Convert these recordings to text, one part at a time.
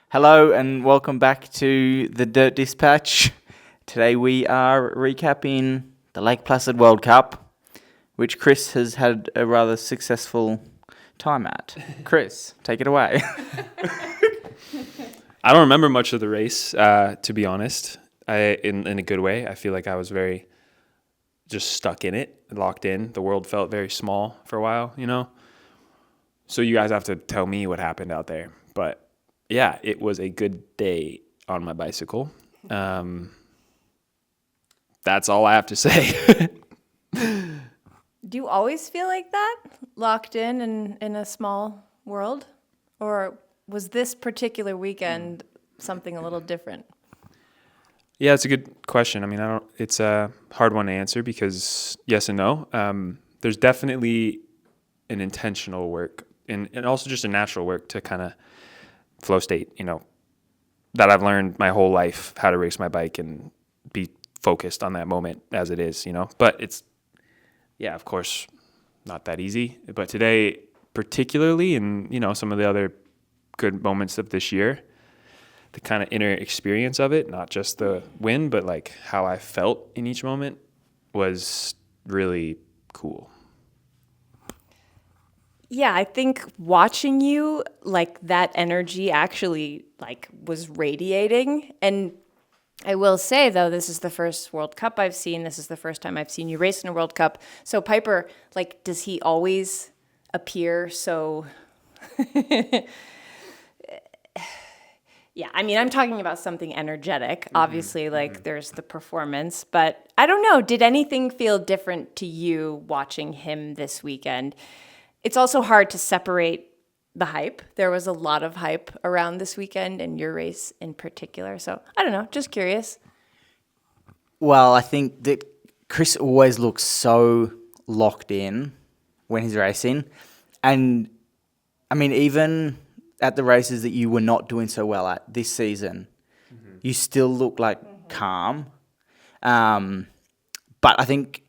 Hello and welcome back to the Dirt Dispatch. Today we are recapping the Lake Placid World Cup, which Chris has had a rather successful time at. Chris, take it away. I don't remember much of the race, to be honest. In a good way. I feel like I was very just stuck in it, locked in. The world felt very small for a while, So you guys have to tell me what happened out there. But yeah, it was a good day on my bicycle. That's all I have to say. Do you always feel like that, locked in a small world? Or was this particular weekend something a little different? Yeah, it's a good question. It's a hard one to answer because yes and no. There's definitely an intentional work and also just a natural work to kind of flow state, that I've learned my whole life how to race my bike and be focused on that moment as it is, But it's, yeah, of course, not that easy. But today, particularly, and, some of the other good moments of this year, the kind of inner experience of it, not just the win, but like how I felt in each moment was really cool. Yeah, I think watching you, like that energy actually was radiating. And I will say though, this is the first World Cup I've seen. This is the first time I've seen you race in a World Cup. So Piper, does he always appear so Yeah, I'm talking about something energetic. Obviously, there's the performance, but I don't know. Did anything feel different to you watching him this weekend? It's also hard to separate the hype. There was a lot of hype around this weekend and your race in particular. So I don't know, just curious. Well, I think that Chris always looks so locked in when he's racing. And even at the races that you were not doing so well at this season, you still look calm. But I think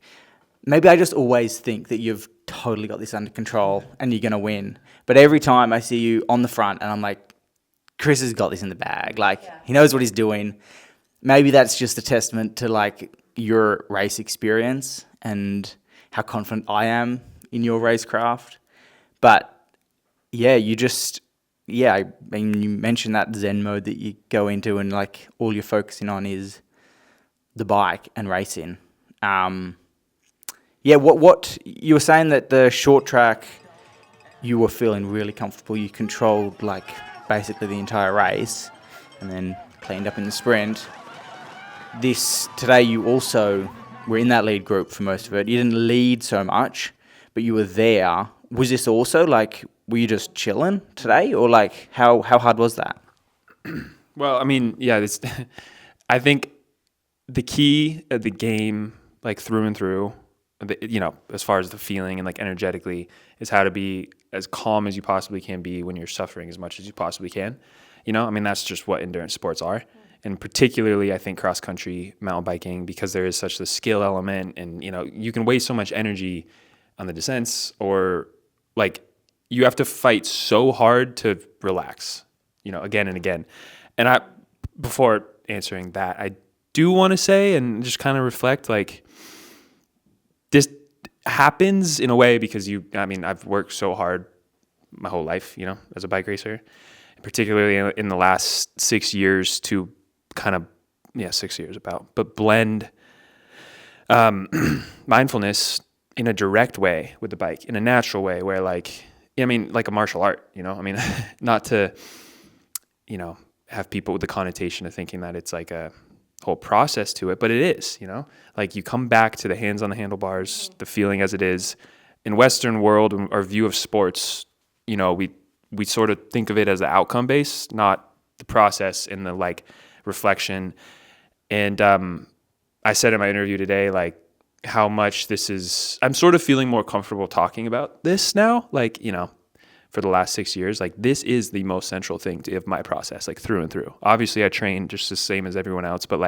maybe I just always think that you've totally got this under control and you're going to win. But every time I see you on the front and I'm like, Chris has got this in the bag. He knows what he's doing. Maybe that's just a testament to your race experience and how confident I am in your racecraft. But yeah, you mentioned that Zen mode that you go into and all you're focusing on is the bike and racing. What you were saying that the short track you were feeling really comfortable. You controlled basically the entire race and then cleaned up in the sprint. Today you also were in that lead group for most of it. You didn't lead so much, but you were there. Was this also were you just chilling today, or how hard was that? Well, I think the key of the game, through and through, as far as the feeling and energetically, is how to be as calm as you possibly can be when you're suffering as much as you possibly can. That's just what endurance sports are. And particularly, I think cross country mountain biking, because there is such the skill element, and you can waste so much energy on the descents, or you have to fight so hard to relax, again and again. And before answering that, I do want to say and just kind of reflect, this happens in a way because I've worked so hard my whole life, as a bike racer, particularly in the last 6 years to kind of, 6 years but blend mindfulness in a direct way with the bike, in a natural way where like a martial art, not to, have people with the connotation of thinking that it's a whole process to it, but it is, you come back to the hands on the handlebars, the feeling as it is. In Western world, our view of sports, we sort of think of it as the outcome based, not the process and the reflection. And I said in my interview today, how much this is, I'm sort of feeling more comfortable talking about this now, for the last 6 years, this is the most central thing of my process, through and through. Obviously I train just the same as everyone else, but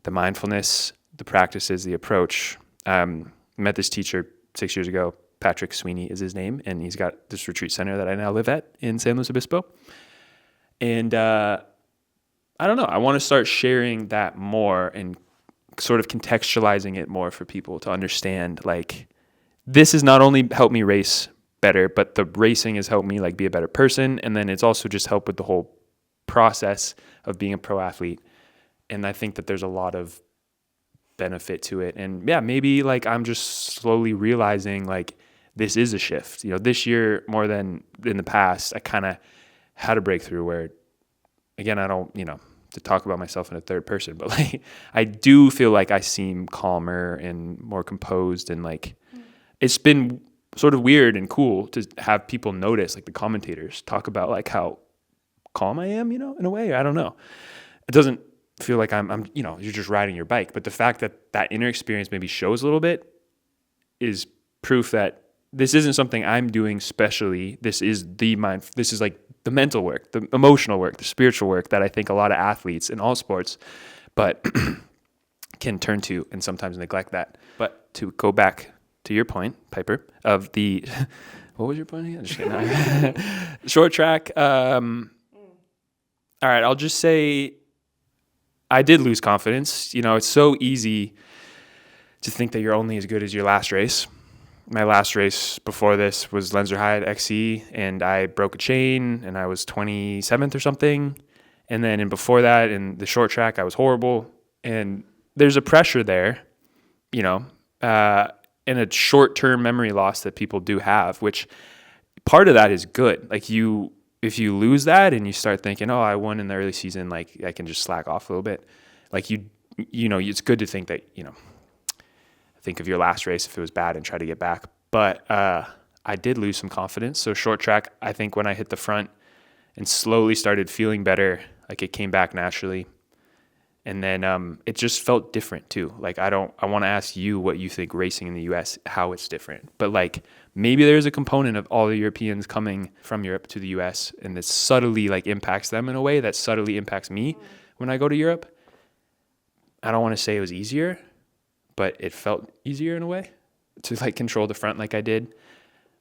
the mindfulness, the practices, the approach. Met this teacher 6 years ago, Patrick Sweeney is his name, and he's got this retreat center that I now live at in San Luis Obispo. And I don't know. I want to start sharing that more and sort of contextualizing it more for people to understand, like, this has not only helped me race better, but the racing has helped me like be a better person. And then it's also just helped with the whole process of being a pro athlete. And I think that there's a lot of benefit to it. And yeah, maybe like I'm just slowly realizing like this is a shift. This year more than in the past, I kind of had a breakthrough where, again, I don't, to talk about myself in a third person, but like I do feel like I seem calmer and more composed, and like it's been sort of weird and cool to have people notice, like the commentators talk about like how calm I am, in a way. I don't know. It doesn't feel like I'm you're just riding your bike, but the fact that that inner experience maybe shows a little bit is proof that this isn't something I'm doing specially. This is this is like the mental work, the emotional work, the spiritual work that I think a lot of athletes in all sports, but can turn to and sometimes neglect that. But to go back to your point, Piper, of the, what was your point again? Just kidding. Short track. All right, I'll just say I did lose confidence. It's so easy to think that you're only as good as your last race. My last race before this was Lenzerheide XC, and I broke a chain, and I was 27th or something. And then before that, in the short track, I was horrible. And there's a pressure there, and a short-term memory loss that people do have, which part of that is good. Like if you lose that and you start thinking, oh, I won in the early season, like I can just slack off a little bit. Like it's good to think that, think of your last race if it was bad and try to get back. But I did lose some confidence. So short track, I think when I hit the front and slowly started feeling better, like it came back naturally. And then it just felt different too. Like I want to ask you what you think racing in the US, how it's different. But like maybe there's a component of all the Europeans coming from Europe to the US, and this subtly like impacts them in a way that subtly impacts me when I go to Europe. I don't want to say it was easier, but it felt easier in a way to like control the front like I did.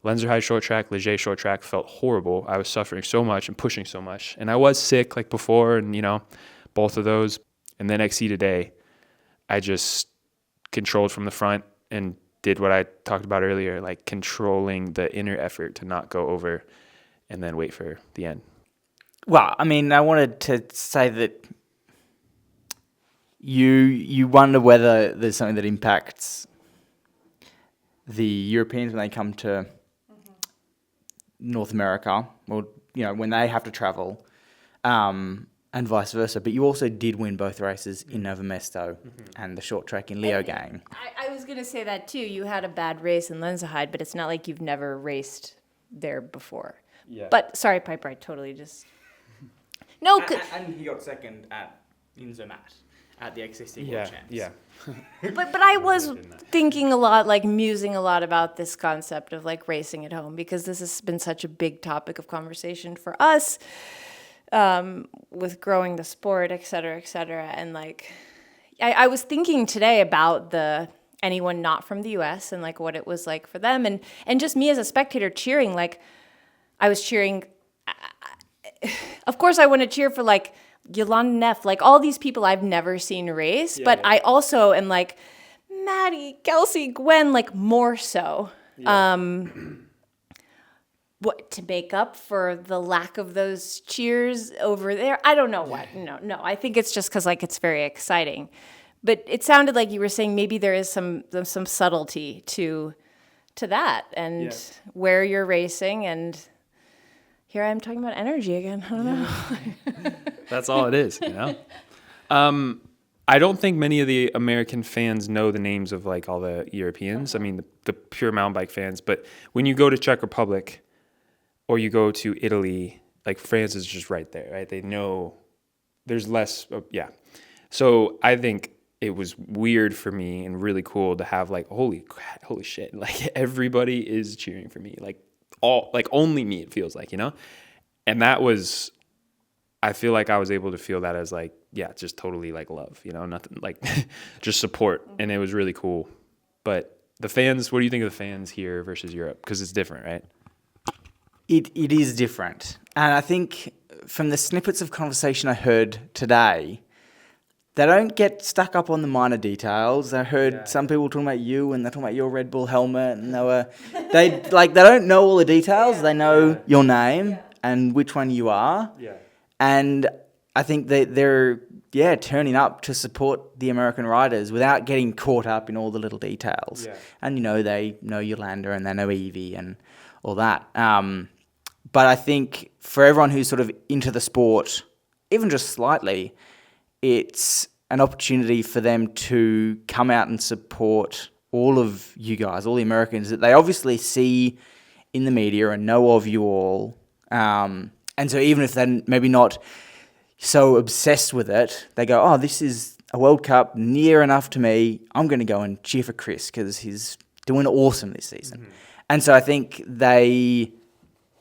Lenzerheide short track, Leger short track felt horrible. I was suffering so much and pushing so much. And I was sick like before, and both of those. And then XC today, I just controlled from the front and did what I talked about earlier, like controlling the inner effort to not go over and then wait for the end. Well, I mean, I wanted to say that you wonder whether there's something that impacts the Europeans when they come to North America, or when they have to travel, and vice versa. But you also did win both races in Novo Mesto and the short track in Leogang. I was going to say that too. You had a bad race in Lenzerheide, but it's not like you've never raced there before. Yeah. But sorry, Piper, I totally just... No, and he got second in Zermatt at the XCC World Champs. Yeah. But I was thinking a lot, like musing a lot about this concept of like racing at home, because this has been such a big topic of conversation for us. With growing the sport, et cetera, and like, I was thinking today about anyone not from the U.S. and like what it was like for them, and just me as a spectator cheering. Like, I was cheering. Of course, I want to cheer for like Yolanda Neff, like all these people I've never seen race, but I also am like Maddie, Kelsey, Gwen, like more so. Yeah. What to make up for the lack of those cheers over there? I don't know what. No. I think it's just because like it's very exciting. But it sounded like you were saying maybe there is some subtlety to that, and where you're racing. And here I am talking about energy again. I don't know. That's all it is, I don't think many of the American fans know the names of like all the Europeans. I mean, the pure mountain bike fans. But when you go to Czech Republic, or you go to Italy, like France is just right there, right? They know there's less, So I think it was weird for me and really cool to have like, holy shit, like everybody is cheering for me, like only me, it feels like, And that was, I feel like I was able to feel that as like, just totally like love, nothing like just support. And it was really cool. But the fans, what do you think of the fans here versus Europe? Because it's different, right? It is different. And I think from the snippets of conversation I heard today, they don't get stuck up on the minor details. I heard some people talking about you, and they're talking about your Red Bull helmet, and they don't know all the details. They know your name and which one you are. Yeah. And I think they're turning up to support the American riders without getting caught up in all the little details. Yeah. And they know Yolanda and they know Evie and all that. But I think for everyone who's sort of into the sport, even just slightly, it's an opportunity for them to come out and support all of you guys, all the Americans that they obviously see in the media and know of you all. And so even if they're maybe not so obsessed with it, they go, oh, this is a World Cup near enough to me. I'm going to go and cheer for Chris because he's doing awesome this season. Mm-hmm. And so I think they're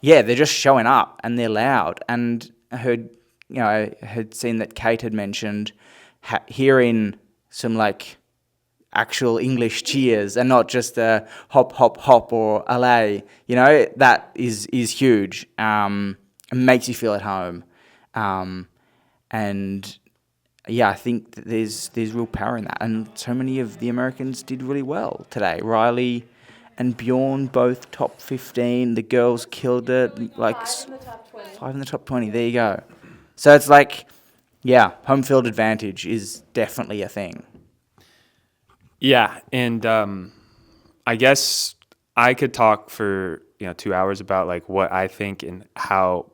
just showing up and they're loud. And I had seen that Kate had mentioned hearing some like actual English cheers and not just a hop, hop, hop or allay. That is huge. It makes you feel at home. And I think that there's real power in that. And so many of the Americans did really well today. Riley and Bjorn both top 15. The girls killed it. Like 5 in the top 20. There you go. So it's like, home field advantage is definitely a thing. Yeah, and I guess I could talk for 2 hours about like what I think and how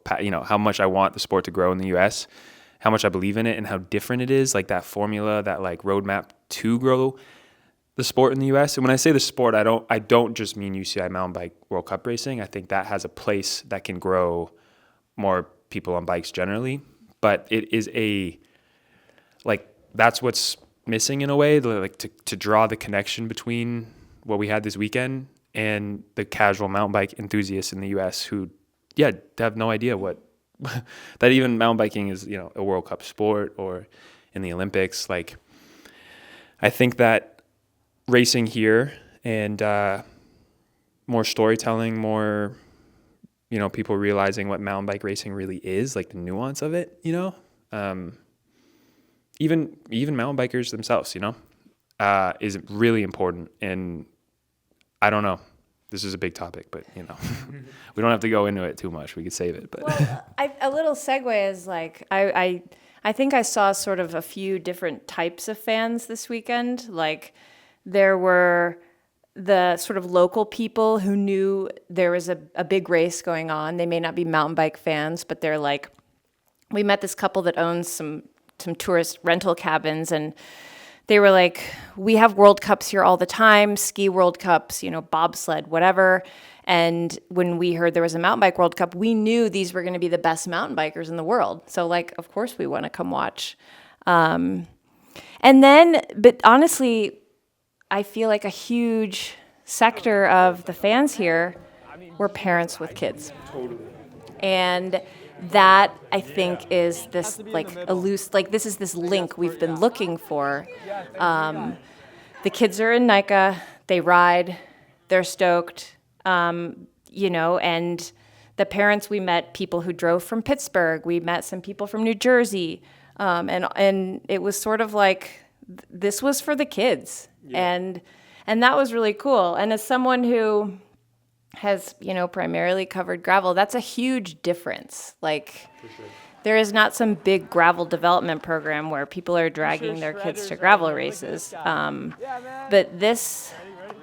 much I want the sport to grow in the U.S., how much I believe in it, and how different it is. Like that formula, that like roadmap to grow the sport in the U.S. And when I say the sport, I don't just mean UCI mountain bike World Cup racing. I think that has a place that can grow more people on bikes generally. But it is that's what's missing in a way, like to draw the connection between what we had this weekend and the casual mountain bike enthusiasts in the U.S. who, have no idea what that even mountain biking is, a World Cup sport or in the Olympics. Like, I think that racing here and more storytelling, more, people realizing what mountain bike racing really is, like the nuance of it, even mountain bikers themselves, is really important. And I don't know. This is a big topic, but we don't have to go into it too much. We could save it. But a little segue is like I think I saw sort of a few different types of fans this weekend. Like there were the sort of local people who knew there was a big race going on. They may not be mountain bike fans, but they're like, we met this couple that owns some tourist rental cabins, and they were like, we have World Cups here all the time, ski World Cups, bobsled, whatever. And when we heard there was a mountain bike World Cup, we knew these were going to be the best mountain bikers in the world. So like, of course we want to come watch. But honestly, I feel like a huge sector of the fans here were parents with kids. Totally. And that, I think, is this this is this link we've been looking for. The kids are in NICA, they ride, they're stoked, and the parents, we met people who drove from Pittsburgh, we met some people from New Jersey, and it was sort of like, this was for the kids, and that was really cool. And as someone who has, primarily covered gravel, that's a huge difference. Like, for sure. There is not some big gravel development program where people are dragging their kids to gravel races. But this,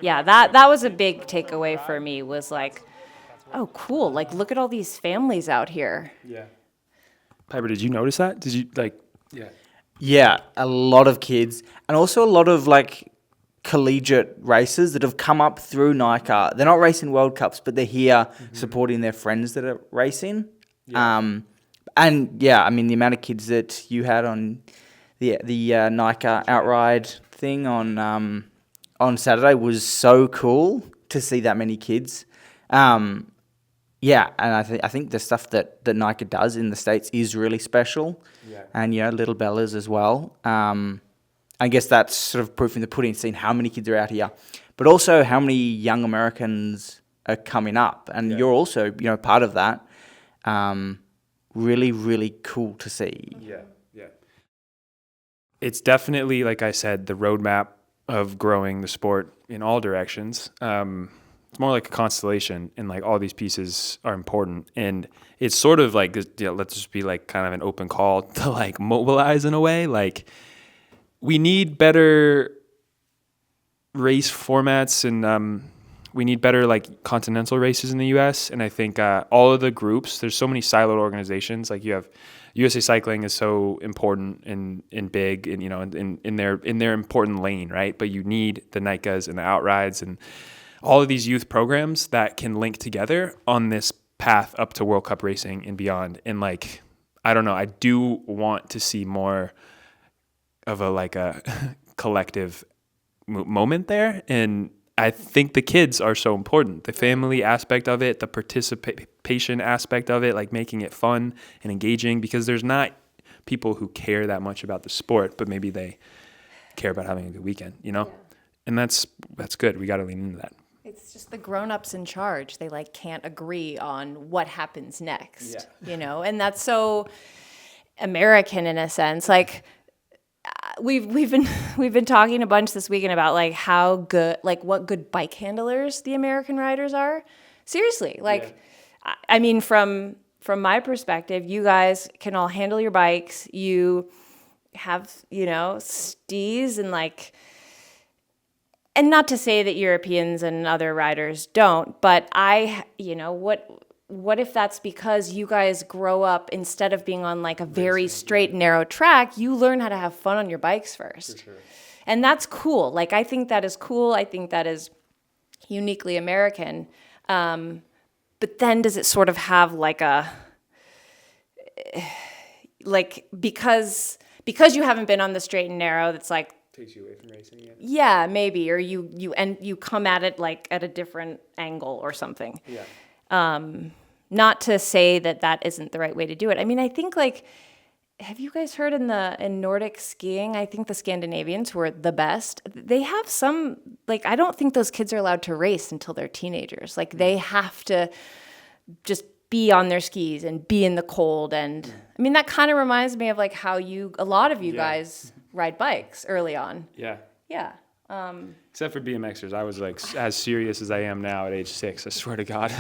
that was a big takeaway for me, was like, oh, cool. Like, look at all these families out here. Yeah. Piper, did you notice that? Did you, Yeah, a lot of kids, and also a lot of, collegiate racers that have come up through NICA. They're not racing World Cups, but they're here supporting their friends that are racing. Yeah. The amount of kids that you had on the NICA outride thing on Saturday was so cool to see that many kids. And I think the stuff that NICA does in the States is really special. Yeah. And Little Bellas as well. I guess that's sort of proof in the pudding, seeing how many kids are out here, but also how many young Americans are coming up, and you're also, you know, part of that. Really, really cool to see. Yeah. It's definitely, like I said, the roadmap of growing the sport in all directions. It's more like a constellation, and like all these pieces are important. And it's sort of like, let's just be like kind of an open call to like mobilize in a way. Like, we need better race formats, and we need better like continental races in the U.S. And I think all of the groups, there's so many siloed organizations. Like you have USA Cycling is so important and big, and you know, in their important lane, right? But you need the NICAs and the Outrides and all of these youth programs that can link together on this path up to World Cup racing and beyond. And like, I don't know, I do want to see more of a collective moment there. And I think the kids are so important. The family aspect of it, the participation aspect of it, like making it fun and engaging, because there's not people who care that much about the sport, but maybe they care about having a good weekend, you know? Yeah. And that's good. We got to lean into that. It's just the grown-ups in charge. They like can't agree on what happens next, you know? And that's so American in a sense. Like, we've been talking a bunch this weekend about like how good, like what good bike handlers the American riders are. Seriously, like, I mean, from my perspective, you guys can all handle your bikes. You have, you know, stees and like, and not to say that Europeans and other riders don't, but you know, what if that's because you guys grow up, instead of being on like a very straight, narrow track, you learn how to have fun on your bikes first. For sure. And that's cool. Like, I think that is cool. I think that is uniquely American. But then does it sort of have like because you haven't been on the straight and narrow, that's like, takes you away from racing yet? Yeah, maybe. Or you come at it like at a different angle or something. Yeah. Not to say that isn't the right way to do it. I mean, I think like, have you guys heard in Nordic skiing, I think the Scandinavians, who are the best, they have some, like, I don't think those kids are allowed to race until they're teenagers. Like, they have to just be on their skis and be in the cold. And I mean, that kind of reminds me of like how a lot of you guys ride bikes early on. Yeah. Yeah. Except for BMXers, I was like as serious as I am now at age 6. I swear to God,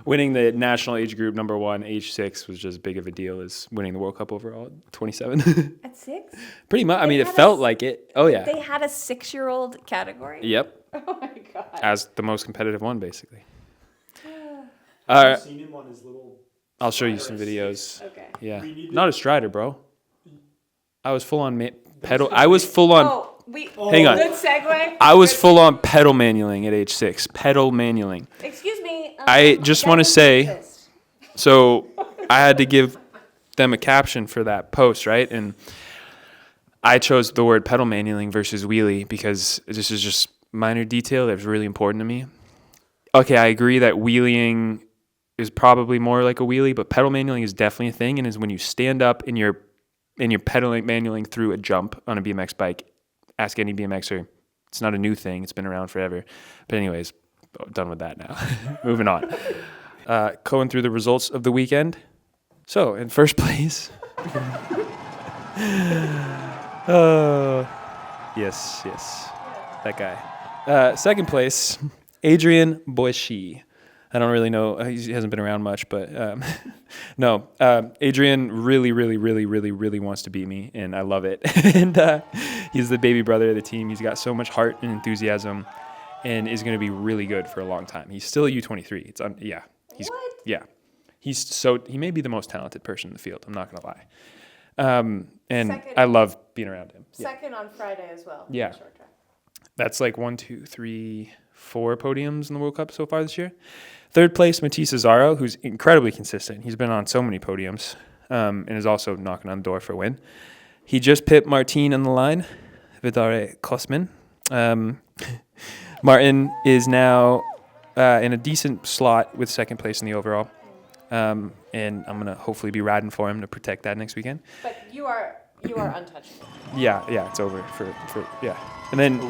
winning the national age group #1, age 6, was just as big of a deal as winning the World Cup overall at 27. At 6? Pretty much. I mean, it felt like it. Oh yeah. They had a 6-year-old category. Yep. Oh my God. As the most competitive one, basically. I've seen him on his little. I'll show you some videos. Okay. Yeah. Not a strider, bro. I was full on pedal. I was full on. Hang on. Good segue. I was full on pedal manualing at age 6. Pedal manualing. Excuse me. I just want to say, so I had to give them a caption for that post, right? And I chose the word pedal manualing versus wheelie because this is just minor detail that was really important to me. Okay, I agree that wheeling is probably more like a wheelie, but pedal manualing is definitely a thing, and is when you stand up and you're pedaling manualing through a jump on a BMX bike. Ask any BMXer. It's not a new thing. It's been around forever. But anyways, done with that now. Moving on. Going through the results of the weekend. So, in first place. Yes. That guy. Second place, Adrian Boischi. I don't really know. He hasn't been around much, but no. Adrian really wants to beat me, and I love it. And he's the baby brother of the team. He's got so much heart and enthusiasm, and is going to be really good for a long time. He's still a U23. He may be the most talented person in the field. I'm not going to lie. And second, I love being around him. Second on Friday as well. Yeah. Short track. That's like 1, 2, 3, 4 podiums in the World Cup so far this year. Third place, Matisse Azaro, who's incredibly consistent. He's been on so many podiums and is also knocking on the door for a win. He just pipped Martin on the line, Vidare Kosman. Martin is now in a decent slot with second place in the overall. And I'm going to hopefully be riding for him to protect that next weekend. But you are untouchable. Yeah, it's over for. And then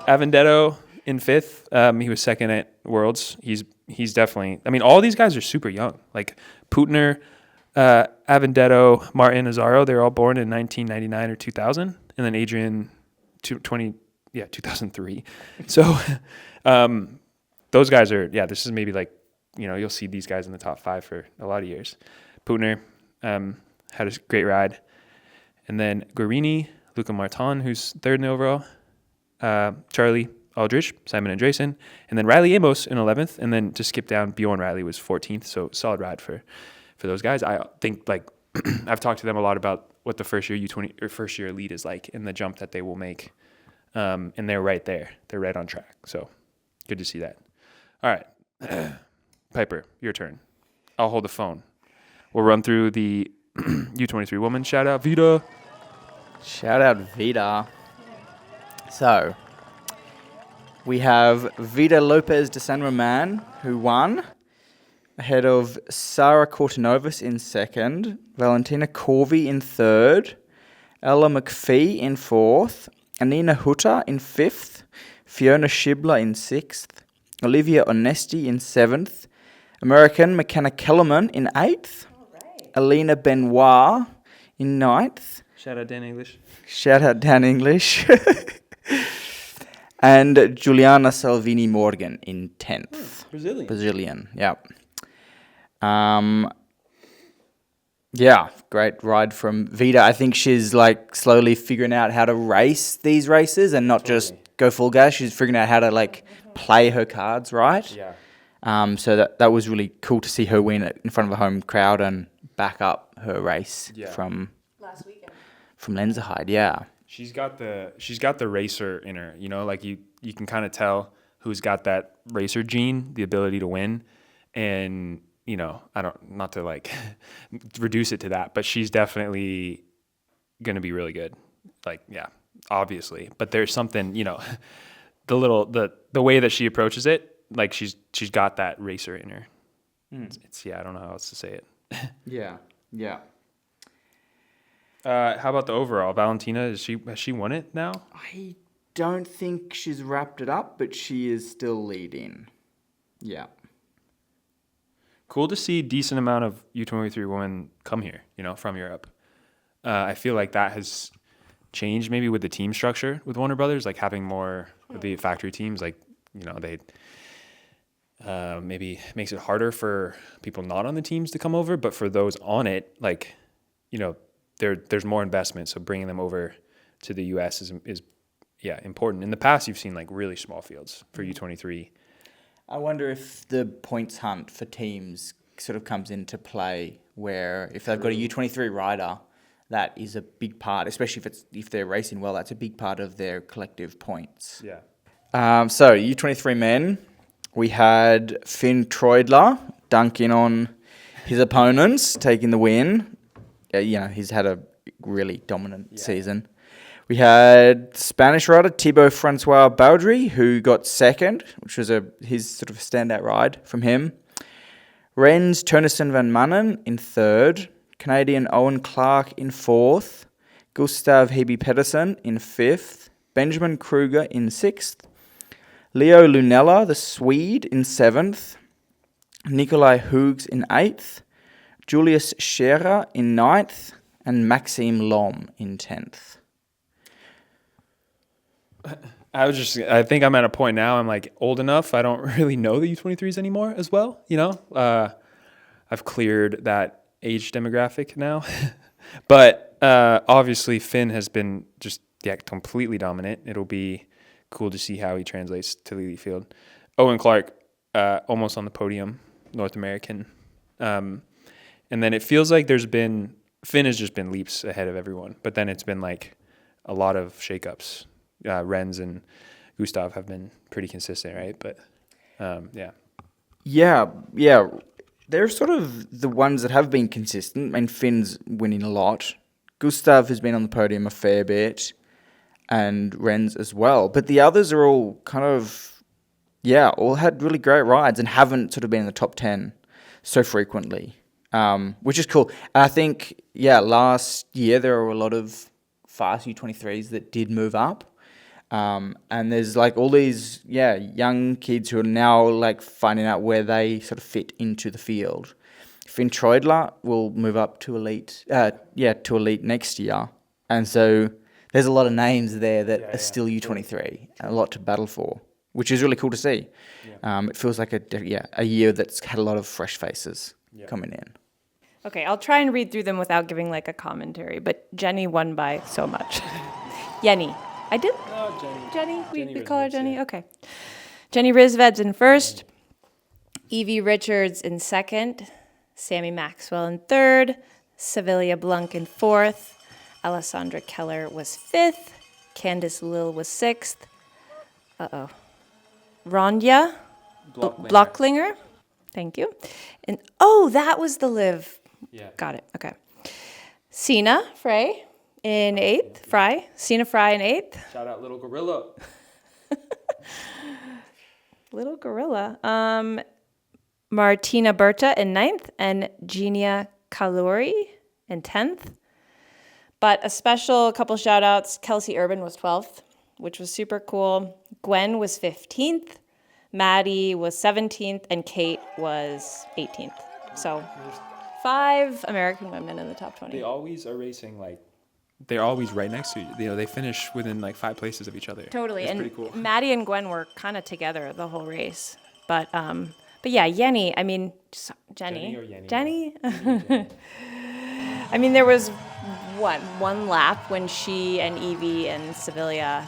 Avendetto in fifth. He was second at Worlds. He's definitely. I mean, all these guys are super young. Like Putner, Avendetto, Martin, Azaro. They're all born in 1999 or 2000, and then Adrian, 2003. So, those guys are. Yeah, this is maybe like, you'll see these guys in the top 5 for a lot of years. Putner had a great ride, and then Guarini, Luca Martin, who's third in the overall. Charlie Aldrich, Simon Andresen, and then Riley Amos in 11th, and then to skip down, Bjorn Riley was 14th, so solid ride for those guys. I think, like, I've talked to them a lot about what the first year U20 or first year elite is like and the jump that they will make, and they're right there. They're right on track, so good to see that. All right, Piper, your turn. I'll hold the phone. We'll run through the U23 women. Shout out Vida. Shout out Vida. So, we have Vida Lopez de San Roman, who won, ahead of Sara Kortanovas in second, Valentina Corvi in third, Ella McPhee in fourth, Anina Hutter in fifth, Fiona Schibler in sixth, Olivia Onesti in seventh, American McKenna Kellerman in eighth, Alina Benoit in ninth. Shout out Dan English. Shout out Dan English. And Juliana Salvini Morgan in 10th. Brazilian, yeah. Yeah, great ride from Vida. I think she's like slowly figuring out how to race these races and not just go full gas. She's figuring out how to like play her cards right. Yeah. So that was really cool to see her win in front of a home crowd and back up her race from Last weekend. From Lenzerheide, yeah. She's got the racer in her, like you can kind of tell who's got that racer gene, the ability to win. And, not to like reduce it to that, but she's definitely going to be really good. Like, yeah, obviously. But there's something, the way that she approaches it, like she's got that racer in her. It's I don't know how else to say it. Yeah. How about the overall? Valentina, has she won it now? I don't think she's wrapped it up, but she is still leading. Yeah. Cool to see a decent amount of U23 women come here, from Europe. I feel like that has changed maybe with the team structure with Warner Brothers, like having more of the factory teams, like, they maybe makes it harder for people not on the teams to come over, but for those on it, like, there's more investment, so bringing them over to the U.S. is important. In the past, you've seen like really small fields for U23. I wonder if the points hunt for teams sort of comes into play, where if they've got a U23 rider, that is a big part, especially if they're racing well. That's a big part of their collective points. Yeah. So U23 men, we had Finn Troidler dunking on his opponents, taking the win. He's had a really dominant season. We had Spanish rider Thibaut Francois Baudry, who got second, which was his sort of standout ride from him. Rens Turnison van Manen in third. Canadian Owen Clark in fourth. Gustav Hebe Pedersen in fifth. Benjamin Kruger in sixth. Leo Lunella, the Swede, in seventh. Nikolai Hoogs in eighth. Julius Scherer in ninth, and Maxime Lom in 10th. I think I'm at a point now, I'm like old enough, I don't really know the U23s anymore as well, I've cleared that age demographic now. But obviously Finn has been just completely dominant. It'll be cool to see how he translates to Lely Field. Owen Clark, almost on the podium, North American. And then it feels like Finn has just been leaps ahead of everyone. But then it's been like a lot of shakeups. Renz and Gustav have been pretty consistent, right? But yeah. Yeah. They're sort of the ones that have been consistent. I mean, Finn's winning a lot. Gustav has been on the podium a fair bit. And Renz as well. But the others are all kind of, all had really great rides and haven't sort of been in the top 10 so frequently. Which is cool. And I think, last year there were a lot of fast U23s that did move up. And there's like all these young kids who are now like finding out where they sort of fit into the field. Finn Troidler will move up to elite, to elite next year, and so there's a lot of names there that are still U23, and a lot to battle for, which is really cool to see. Yeah. It feels like a year that's had a lot of fresh faces coming in. Okay, I'll try and read through them without giving like a commentary, but Jenny won by so much. Yenny. I did? Oh, Jenny? We Jenny call her Rizveds, Jenny? yeah. Okay. Jenny Rizveds in first, Evie Richards in second, Sammy Maxwell in third, Sevilla Blunk in fourth, Alessandra Keller was fifth, Candice Lill was sixth, Rondja Blocklinger, thank you. And that was the live. Yeah. Got it, okay. Sina Frey in eighth, Sina Fry in eighth. Shout out Little Gorilla. Little Gorilla. Martina Berta in ninth and Genia Kaluri in 10th. But a couple shout outs. Kelsey Urban was 12th, which was super cool. Gwen was 15th. Maddie was 17th and Kate was 18th. So 5 American women in the top 20. They always are racing they're always right next to you. You know, they finish within like 5 places of each other. Totally. It's And pretty cool. Maddie and Gwen were kind of together the whole race. But yeah, Yenny, I mean, Jenny. Jenny or Yenny? Jenny? Jenny. I mean, there was one lap when she and Evie and Sevilla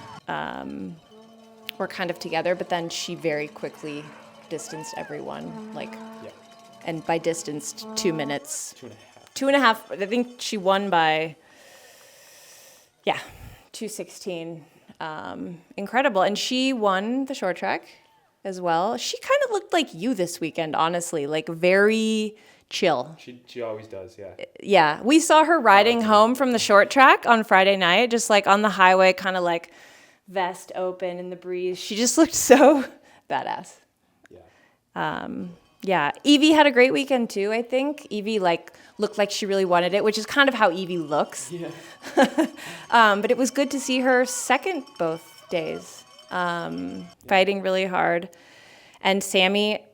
were kind of together, but then she very quickly distanced everyone, and by distanced 2 minutes. 2.5. I think she won by 2:16. Incredible. And she won the short track as well. She kind of looked like you this weekend, honestly, like very chill. She always does, yeah. Yeah, we saw her riding home from the short track on Friday night, just like on the highway, kind of like vest open in the breeze. She just looked so badass. Yeah, Evie had a great weekend too, I think. Evie looked like she really wanted it, which is kind of how Evie looks. Yeah. But it was good to see her second both days, fighting really hard. And Sammy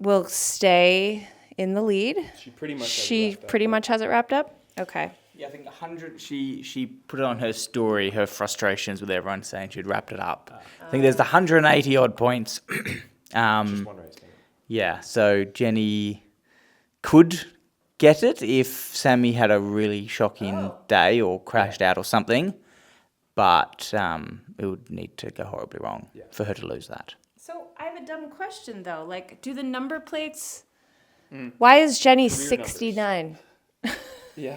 will stay in the lead. She pretty much Has it wrapped up. Okay. Yeah, I think 100. She put it on her story, her frustrations with everyone saying she'd wrapped it up. I think there's 180 odd points. Just one race. Yeah, so Jenny could get it if Sammy had a really shocking day or crashed out or something, but it would need to go horribly wrong for her to lose that. So I have a dumb question though. Do the number plates? Why is Jenny 69? Yeah.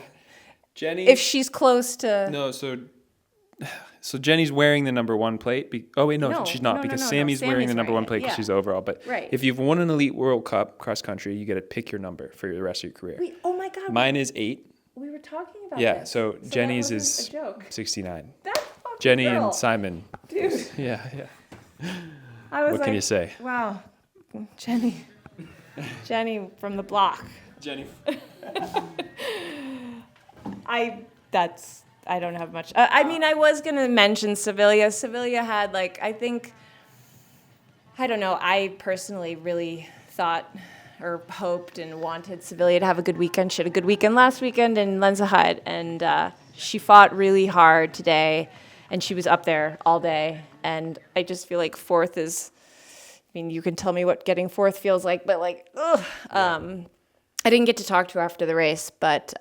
Jenny. If she's close to. No, so Jenny's wearing the number 1 plate. She's not, because Sammy's wearing the number 1 plate because she's overall. But if you've won an Elite World Cup cross country, you get to pick your number for the rest of your career. Wait, oh my God. Mine is 8. We were talking about Yeah, this. so Jenny's that is wasn't a joke. 69. That fucking Jenny girl. and Simon. Dude. Yeah. I was What can you say? Wow. Jenny from the block. Jenny. I don't have much. I mean, I was going to mention Sevilla. Sevilla had, I don't know, I personally really thought or hoped and wanted Sevilla to have a good weekend. She had a good weekend last weekend in Lenzerheide, and she fought really hard today, and she was up there all day. And I just feel like fourth is, I mean, you can tell me what getting fourth feels like, but I didn't get to talk to her after the race, but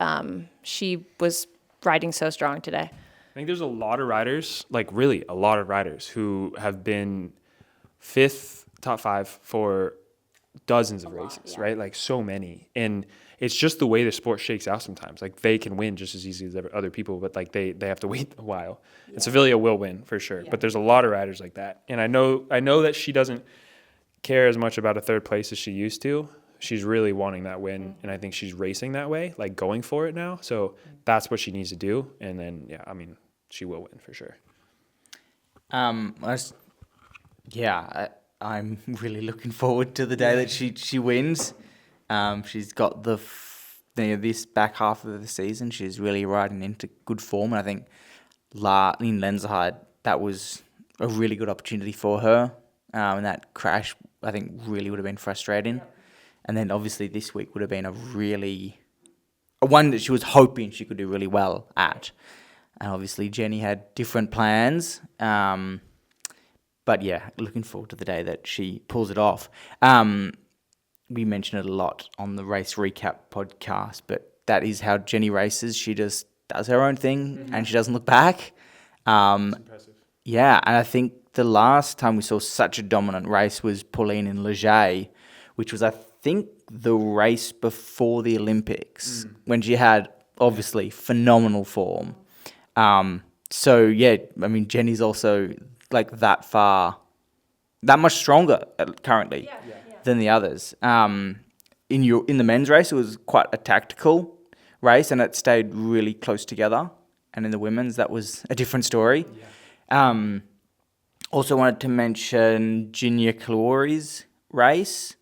she was riding so strong today. I think there's a lot of riders, really a lot of riders, who have been 5th, top 5 for dozens of races, right? So many. And it's just the way the sport shakes out sometimes. They can win just as easy as other people, but they have to wait a while. And Sevilla will win for sure. But there's a lot of riders like that. And I know that she doesn't care as much about a 3rd place as she used to. She's really wanting that win, and I think she's racing that way, going for it now. So that's what she needs to do, and then she will win for sure. I'm really looking forward to the day that she wins. She's got this back half of the season. She's really riding into good form, and I think in Lenzerheide that was a really good opportunity for her. And that crash, I think, really would have been frustrating. And then obviously this week would have been a one that she was hoping she could do really well at. And obviously Jenny had different plans. But yeah, looking forward to the day that she pulls it off. We mention it a lot on the race recap podcast, but that is how Jenny races. She just does her own thing and she doesn't look back. That's impressive. Yeah, and I think the last time we saw such a dominant race was Pauline in Leger, which was, I think, the race before the Olympics, when she had, obviously, phenomenal form. So, yeah, I mean, Jenny's also, like, that much stronger currently than the others. In the men's race, it was quite a tactical race, and it stayed really close together. And in the women's, that was a different story. Yeah. Also wanted to mention Ginia Kalori's race,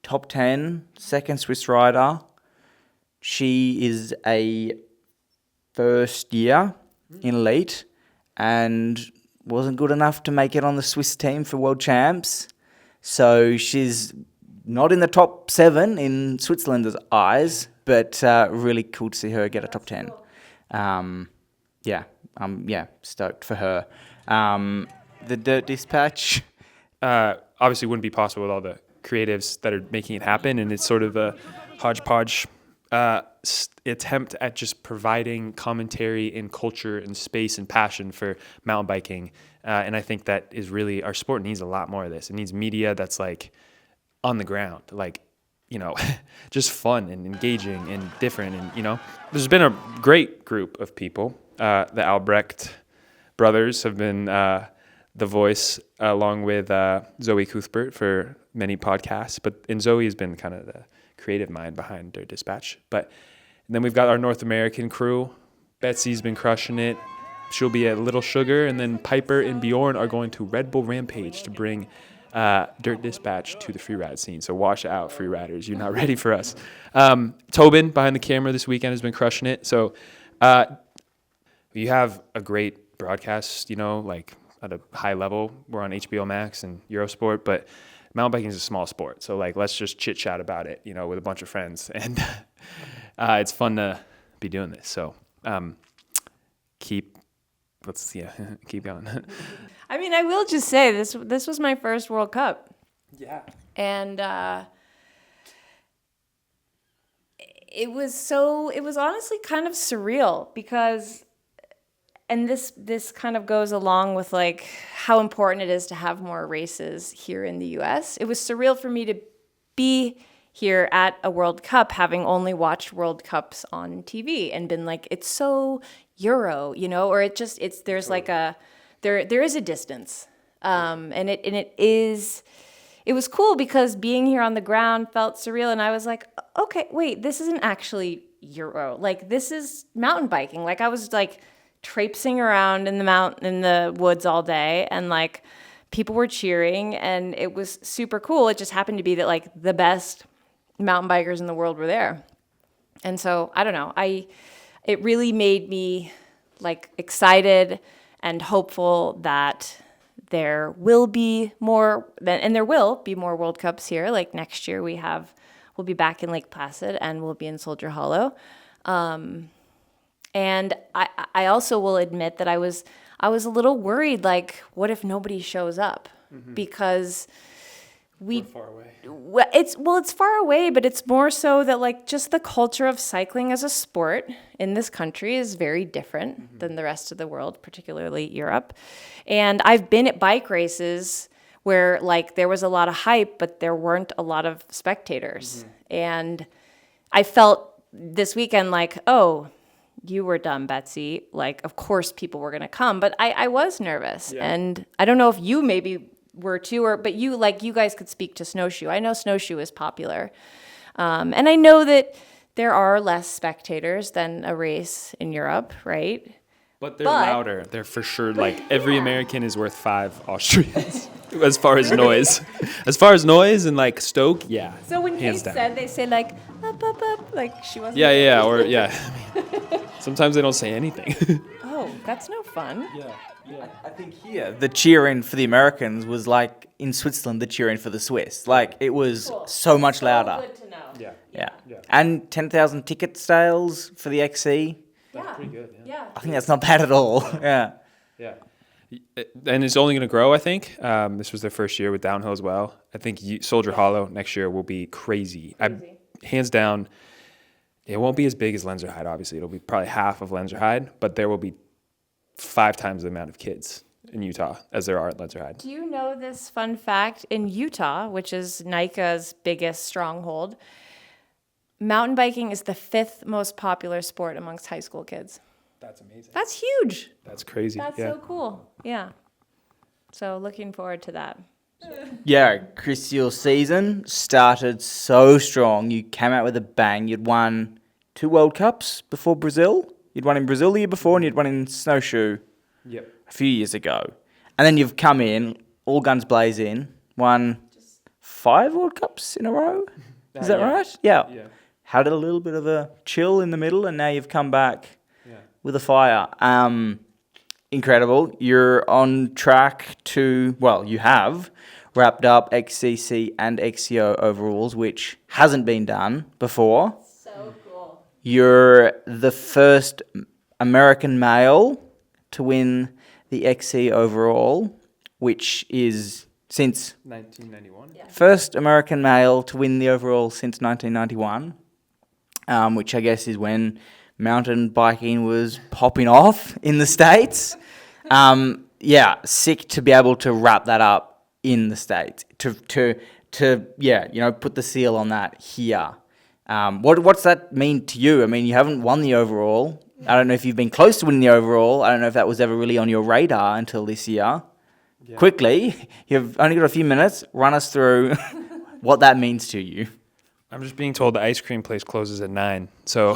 top 10, second Swiss rider. She is a first year in elite and wasn't good enough to make it on the Swiss team for world champs. So she's not in the top 7 in Switzerland's eyes, but really cool to see her get a top 10. Stoked for her. The Dirt Dispatch. Obviously wouldn't be possible with all the creatives that are making it happen, and it's sort of a hodgepodge attempt at just providing commentary and culture and space and passion for mountain biking. And I think that is really, our sport needs a lot more of this. It needs media that's like on the ground, like, you know, just fun and engaging and different. And, you know, there's been a great group of people. The Albrecht brothers have been the voice along with Zoe Cuthbert for many podcasts. And Zoe has been kind of the creative mind behind their dispatch. But then we've got our North American crew. Betsy's been crushing it. She'll be at Little Sugar. And then Piper and Bjorn are going to Red Bull Rampage to bring Dirt Dispatch to the freeride scene. So watch out, freeriders. You're not ready for us. Tobin behind the camera this weekend has been crushing it. So you have a great broadcast, you know, like at a high level. We're on HBO Max and Eurosport, but mountain biking is a small sport. So like, let's just chit chat about it, you know, with a bunch of friends. And it's fun to be doing this. So keep going. I mean, I will just say this was my first World Cup. Yeah. And it was honestly kind of surreal because, and this kind of goes along with like how important it is to have more races here in the US. It was surreal for me to be here at a World Cup, having only watched World Cups on TV and been like, it's so Euro, you know, or there's like there is a distance. It was cool because being here on the ground felt surreal. And I was like, okay, wait, this isn't actually Euro. Like, this is mountain biking. Like, I was like traipsing around in the woods all day, and like people were cheering, and it was super cool. It just happened to be that like the best mountain bikers in the world were there. And so, I don't know, it really made me like excited and hopeful that there will be more, and there will be more World Cups here. Like next year we'll be back in Lake Placid and we'll be in Soldier Hollow. And I also will admit that I was a little worried, like, what if nobody shows up? Mm-hmm. Because we're far away. It's far away, but it's more so that like just the culture of cycling as a sport in this country is very different than the rest of the world, particularly Europe. And I've been at bike races where like there was a lot of hype, but there weren't a lot of spectators. Mm-hmm. And I felt this weekend like, oh, you were dumb, Betsy. Like, of course people were going to come, but I was nervous. Yeah. And I don't know if you maybe were too, but you guys could speak to snowshoe. I know snowshoe is popular. And I know that there are less spectators than a race in Europe, right? But they're louder. They're for sure, like, every American is worth 5 Austrians as far as noise. As far as noise and, like, Stoke, yeah. So when Kate said, they say, like, up, up, up, like she wasn't... Yeah. Sometimes they don't say anything. Oh, that's no fun. Yeah. I think here the cheering for the Americans was like in Switzerland the cheering for the Swiss. Like it was so much louder. Good to know. Yeah. Yeah. And 10,000 ticket sales for the XC. Yeah. Pretty good. Yeah. I think that's not bad at all. Yeah. Yeah. And it's only going to grow, I think. This was their first year with downhill as well. I think Soldier Hollow next year will be crazy. Hands down, it won't be as big as Lenzerheide, obviously. It'll be probably half of Lenzerheide, but there will be 5 times the amount of kids in Utah as there are at Lenzerheide. Do you know this fun fact? In Utah, which is NICA's biggest stronghold, mountain biking is the 5th most popular sport amongst high school kids. That's amazing. That's huge. That's crazy. That's so cool. Yeah. So looking forward to that. Yeah, Chris, your season started so strong. You came out with a bang. You'd won 2 World Cups before Brazil. You'd won in Brazil the year before, and you'd won in snowshoe Yep. a few years ago. And then you've come in, all guns blazing, won 5 World Cups in a row. Is that yeah. right? Yeah. Yeah. Had a little bit of a chill in the middle, and now you've come back Yeah. with a fire. Incredible. You're on track to, well, you have wrapped up XCC and XCO overalls, which hasn't been done before. So cool. You're the first American male to win the XC overall, which is since 1991. Yeah. first American male to win the overall since 1991, which I guess is when mountain biking was popping off in the States. Yeah, sick to be able to wrap that up in the States. To yeah, you know, put the seal on that here. What's that mean to you? I mean, you haven't won the overall. I don't know if you've been close to winning the overall. I don't know if that was ever really on your radar until this year. Yeah. Quickly, you've only got a few minutes. Run us through what that means to you. I'm just being told the ice cream place closes at 9. So,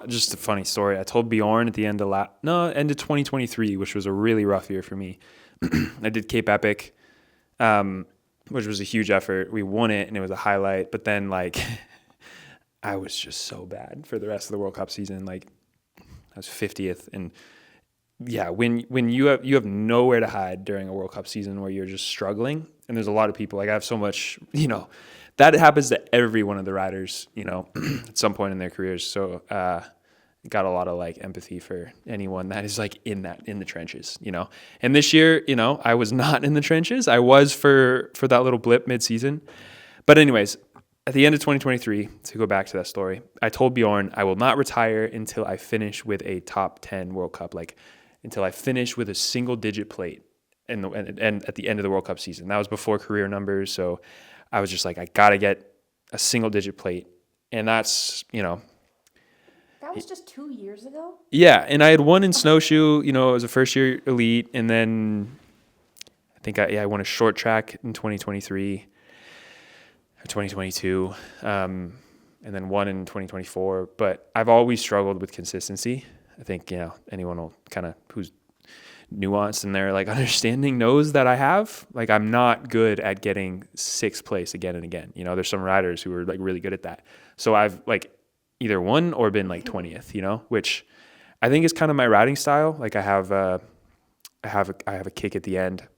just a funny story. I told Bjorn at the end of end of 2023, which was a really rough year for me. I did Cape Epic, which was a huge effort. We won it and it was a highlight, but then like I was just so bad for the rest of the World Cup season. Like I was 50th, and yeah, when you have nowhere to hide during a World Cup season where you're just struggling, and there's a lot of people, like I have so much, that happens to every one of the riders, at some point in their careers. So got a lot of like empathy for anyone that is like in the trenches, And this year, I was not in the trenches. I was for that little blip mid-season. But anyways, at the end of 2023, to go back to that story, I told Bjorn I will not retire until I finish with a top 10 World Cup, like until I finish with a single-digit plate and at the end of the World Cup season. That was before career numbers, so I was just like, I got to get a single-digit plate. And that's, That was just 2 years ago? yeah, and I had won in snowshoe, it was a first-year elite, and then I think I won a short track in 2023. 2022, and then one in 2024. But I've always struggled with consistency. I think, anyone will kind of who's nuanced in their like understanding knows that I have. Like I'm not good at getting 6th place again and again. There's some riders who are like really good at that. So I've like either won or been like 20th, which I think is kind of my riding style. Like I have a kick at the end,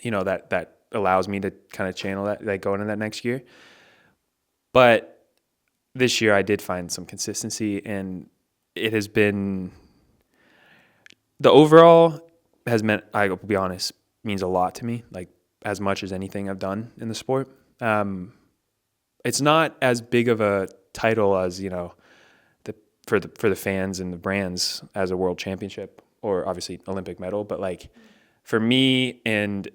that allows me to kind of channel that, like go into that next year. But this year I did find some consistency, and it has been, the overall has meant, I will be honest, means a lot to me, like as much as anything I've done in the sport. It's not as big of a title as, for the fans and the brands as a world championship or obviously Olympic medal, but like for me and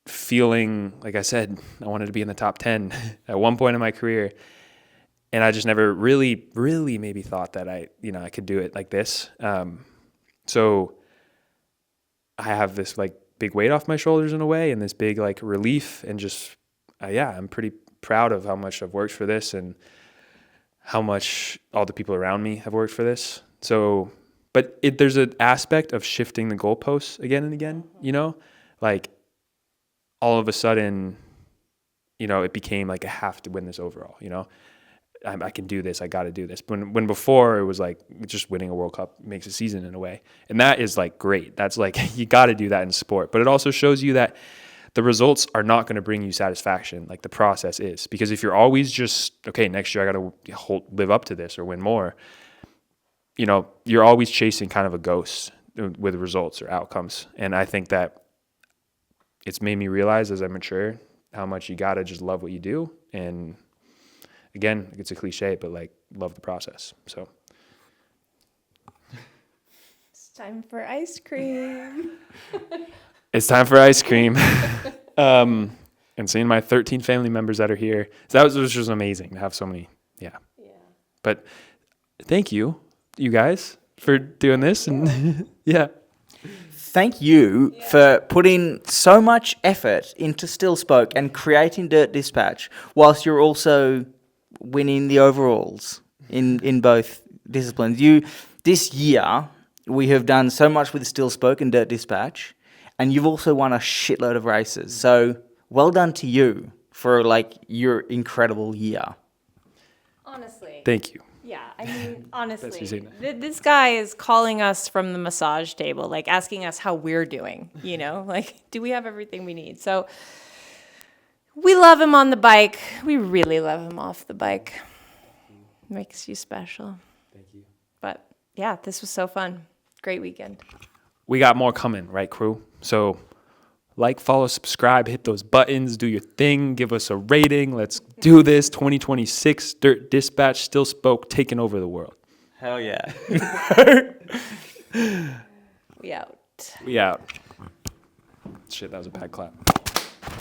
feeling, like I said, I wanted to be in the top 10 at one point in my career. And I just never really maybe thought that I could do it like this. So I have this like big weight off my shoulders in a way, and this big like relief, and just, I'm pretty proud of how much I've worked for this and how much all the people around me have worked for this. So, but there's an aspect of shifting the goalposts again and again, like, all of a sudden, it became like I have to win this overall, I can do this. I got to do this. When before it was like just winning a World Cup makes a season in a way. And that is like great. That's like, you got to do that in sport. But it also shows you that the results are not going to bring you satisfaction like the process is. Because if you're always just, okay, next year I got to live up to this or win more, you know, you're always chasing kind of a ghost with results or outcomes. And I think that it's made me realize as I mature how much you got to just love what you do. And again, it's a cliche, but like love the process. So It's time for ice cream. it's time for ice cream. And seeing my 13 family members that are here. So that was just amazing to have so many. Yeah. But thank you guys for doing this. And yeah. Thank you for putting so much effort into Stilspoke and creating Dirt Dispatch, whilst you're also winning the overalls in both disciplines. This year, we have done so much with Stilspoke and Dirt Dispatch, and you've also won a shitload of races. So well done to you for like your incredible year. Honestly. Thank you. Yeah, I mean, honestly, Betsy, this guy is calling us from the massage table, like asking us how we're doing, you know, like, do we have everything we need? So we love him on the bike. We really love him off the bike. Makes you special. Thank you. But yeah, this was so fun. Great weekend. We got more coming, right, crew? So like, follow, subscribe, hit those buttons, do your thing, give us a rating. Let's do this. 2026 Dirt Dispatch, Stilspoke, taking over the world. Hell yeah. We out. We out. Shit, that was a bad clap.